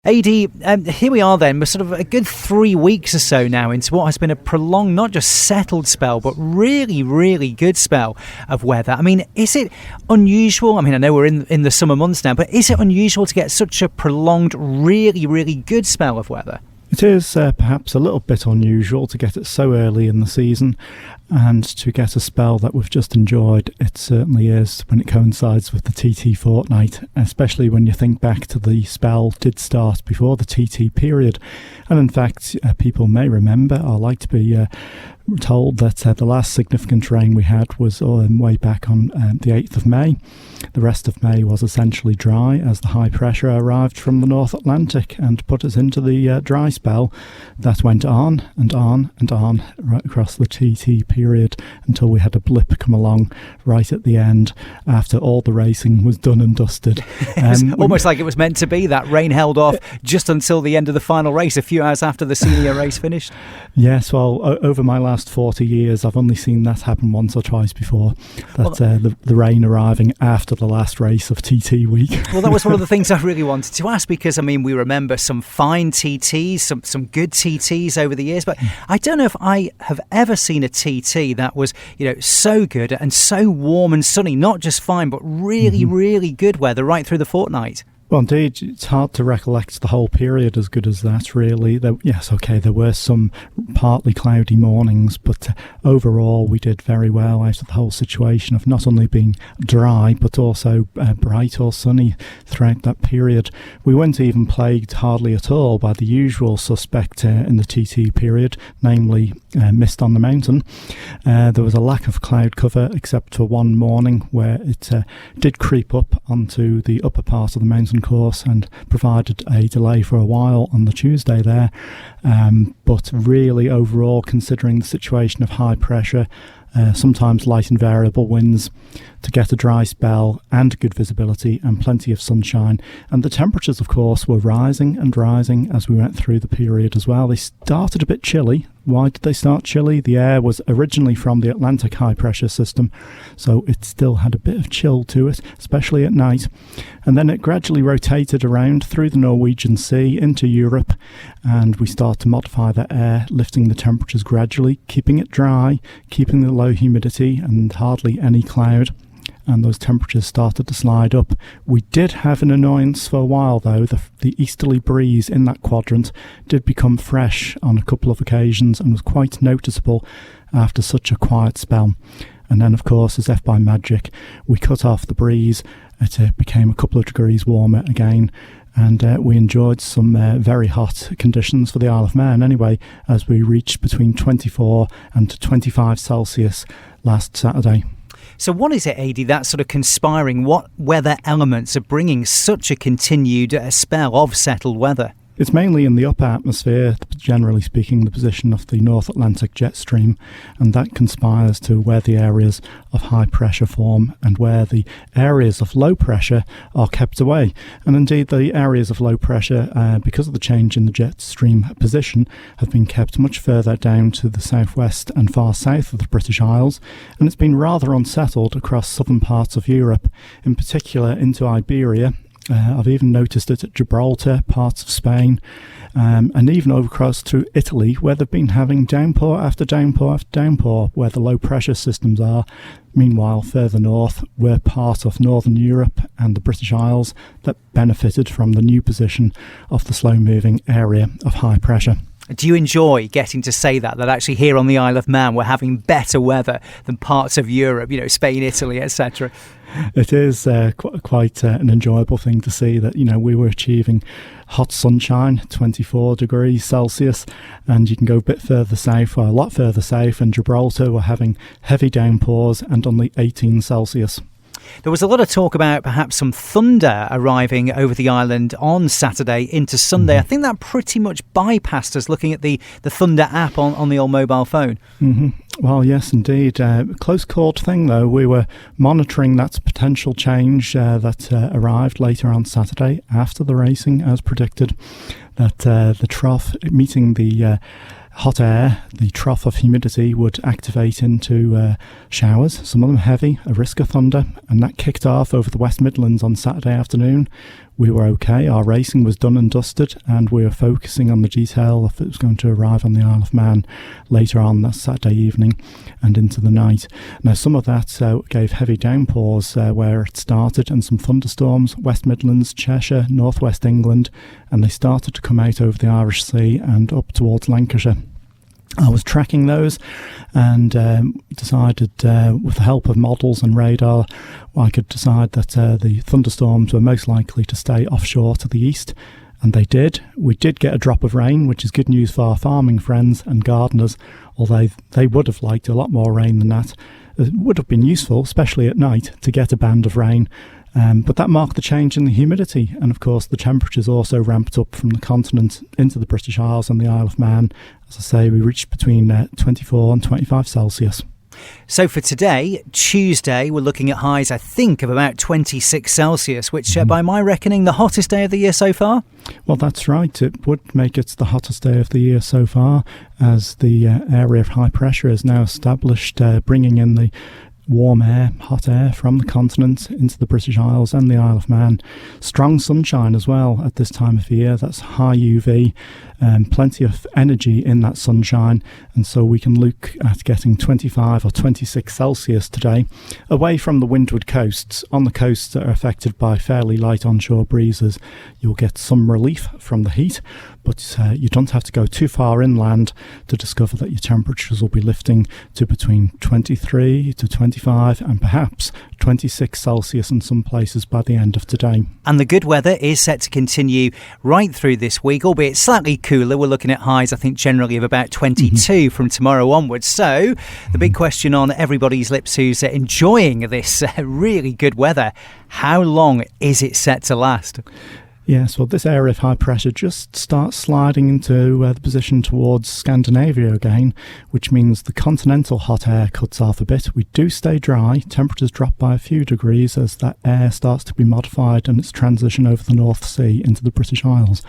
AD, here we are then. We're sort of a good 3 weeks or so now into what has been a prolonged, not just settled spell, but really, really good spell of weather. I mean, is it unusual? I mean, I know we're in the summer months now, but is it unusual to get such a prolonged, really, really good spell of weather? It is perhaps a little bit unusual to get it so early in the season, and to get a spell that we've just enjoyed. It certainly is when it coincides with the TT fortnight, especially when you think back to the spell did start before the TT period. And in fact, people may remember, or like to be told, that the last significant rain we had was way back on the 8th of May. The rest of May was essentially dry as the high pressure arrived from the North Atlantic and put us into the dry spell that went on and on and on right across the TT period until we had a blip come along right at the end after all the racing was done and dusted. It's almost like it was meant to be. That rain held off just until the end of the final race, a few hours after the senior race finished. Yes, well, over my last 40 years, I've only seen that happen once or twice before, that the rain arriving after the last race of TT week. Well, that was one of the things I really wanted to ask, because, I mean, we remember some fine TTs, some good TTs over the years, but I don't know if I have ever seen a TT that was, so good and so warm and sunny, not just fine, but really, really good weather right through the fortnight. Well, indeed, it's hard to recollect the whole period as good as that, really. There were some partly cloudy mornings, but overall we did very well out of the whole situation of not only being dry, but also bright or sunny throughout that period. We weren't even plagued hardly at all by the usual suspect in the TT period, namely mist on the mountain. There was a lack of cloud cover except for one morning where it did creep up onto the upper part of the mountain course and provided a delay for a while on the Tuesday there, but really overall, considering the situation of high pressure, sometimes light and variable winds, to get a dry spell and good visibility and plenty of sunshine. And the temperatures, of course, were rising and rising as we went through the period as well. They started a bit chilly. Why did they start chilly? The air was originally from the Atlantic high pressure system, so it still had a bit of chill to it, especially at night. And then it gradually rotated around through the Norwegian Sea into Europe, and we start to modify that air, lifting the temperatures gradually, keeping it dry, keeping the low humidity and hardly any cloud. And those temperatures started to slide up. We did have an annoyance for a while, though. The easterly breeze in that quadrant did become fresh on a couple of occasions and was quite noticeable after such a quiet spell. And then, of course, as if by magic, we cut off the breeze. It became a couple of degrees warmer again, and we enjoyed some very hot conditions for the Isle of Man anyway, as we reached between 24 and 25 Celsius last Saturday. So what is it, AD, that's sort of conspiring? What weather elements are bringing such a continued spell of settled weather? It's mainly in the upper atmosphere, generally speaking, the position of the North Atlantic jet stream, and that conspires to where the areas of high pressure form and where the areas of low pressure are kept away. And indeed, the areas of low pressure, because of the change in the jet stream position, have been kept much further down to the southwest and far south of the British Isles, and it's been rather unsettled across southern parts of Europe, in particular into Iberia. I've even noticed it at Gibraltar, parts of Spain, and even over across through Italy, where they've been having downpour after downpour after downpour, where the low pressure systems are. Meanwhile, further north, we're part of Northern Europe and the British Isles that benefited from the new position of the slow-moving area of high pressure. Do you enjoy getting to say that actually here on the Isle of Man we're having better weather than parts of Europe, Spain, Italy, etc.? It is quite an enjoyable thing to see that, we were achieving hot sunshine, 24 degrees Celsius, and you can go a bit further south, or a lot further south, and Gibraltar were having heavy downpours and only 18 Celsius. There was a lot of talk about perhaps some thunder arriving over the island on Saturday into Sunday. I think that pretty much bypassed us looking at the Thunder app on the old mobile phone. Well, yes, indeed. Close called thing, though. We were monitoring that potential change that arrived later on Saturday after the racing, as predicted, that the trough meeting the hot air, the trough of humidity would activate into showers, some of them heavy, a risk of thunder, and that kicked off over the West Midlands on Saturday afternoon. we were okay. Our racing was done and dusted, and we were focusing on the detail if it was going to arrive on the Isle of Man later on that Saturday evening and into the night. Now, some of that gave heavy downpours where it started, and some thunderstorms, West Midlands, Cheshire, northwest England, and they started to come out over the Irish Sea and up towards Lancashire. I was tracking those and decided with the help of models and radar I could decide that the thunderstorms were most likely to stay offshore to the east, and they did. We did get a drop of rain, which is good news for our farming friends and gardeners, although they would have liked a lot more rain than that. It would have been useful, especially at night, to get a band of rain. But that marked the change in the humidity, and of course the temperatures also ramped up from the continent into the British Isles and the Isle of Man. As I say, we reached between 24 and 25 Celsius. So for today, Tuesday, we're looking at highs, I think, of about 26 Celsius, which by my reckoning, the hottest day of the year so far? Well, that's right. It would make it the hottest day of the year so far, as the area of high pressure is now established, bringing in the warm air, hot air from the continent into the British Isles and the Isle of Man. Strong sunshine as well at this time of year. That's high UV, plenty of energy in that sunshine, and so we can look at getting 25 or 26 Celsius today. Away from the windward coasts, on the coasts that are affected by fairly light onshore breezes, you'll get some relief from the heat, but you don't have to go too far inland to discover that your temperatures will be lifting to between 23 to 25 and perhaps 26 Celsius in some places by the end of today. And the good weather is set to continue right through this week, albeit slightly cooler. We're looking at highs, I think, generally of about 22 from tomorrow onwards. So the big question on everybody's lips who's enjoying this really good weather, how long is it set to last? Yes, well, this area of high pressure just starts sliding into the position towards Scandinavia again, which means the continental hot air cuts off a bit. We do stay dry. Temperatures drop by a few degrees as that air starts to be modified and its transition over the North Sea into the British Isles.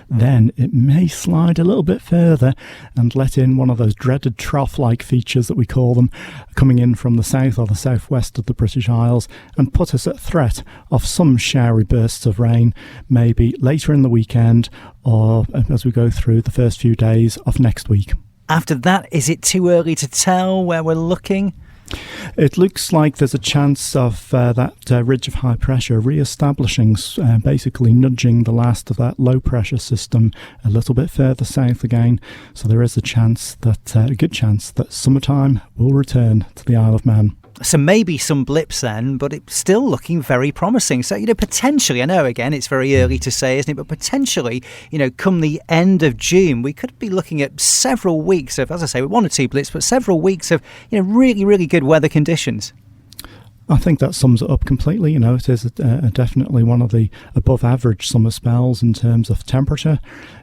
Then it may slide a little bit further and let in one of those dreaded trough-like features that we call them, coming in from the south or the southwest of the British Isles, and put us at threat of some showery bursts of rain, maybe later in the weekend or as we go through the first few days of next week. After that, is it too early to tell where we're looking? It looks like there's a chance of that ridge of high pressure re-establishing, basically nudging the last of that low pressure system a little bit further south again. So there is a chance that a good chance that summertime will return to the Isle of Man. So maybe some blips then, but it's still looking very promising. So, potentially, I know, again, it's very early to say, isn't it? But potentially, come the end of June, we could be looking at several weeks of, as I say, one or two blips, but several weeks of, really, really good weather conditions. I think that sums it up completely. It is definitely one of the above average summer spells in terms of temperature.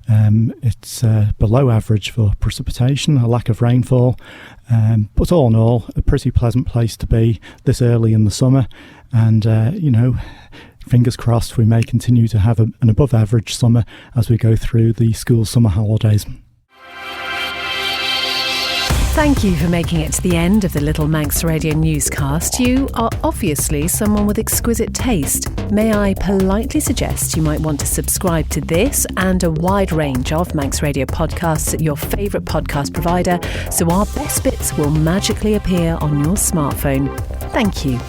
It's below average for precipitation, a lack of rainfall. But all in all, a pretty pleasant place to be this early in the summer. And, fingers crossed we may continue to have an above average summer as we go through the school summer holidays. Thank you for making it to the end of the Little Manx Radio newscast. You are obviously someone with exquisite taste. May I politely suggest you might want to subscribe to this and a wide range of Manx Radio podcasts at your favourite podcast provider, so our best bits will magically appear on your smartphone. Thank you.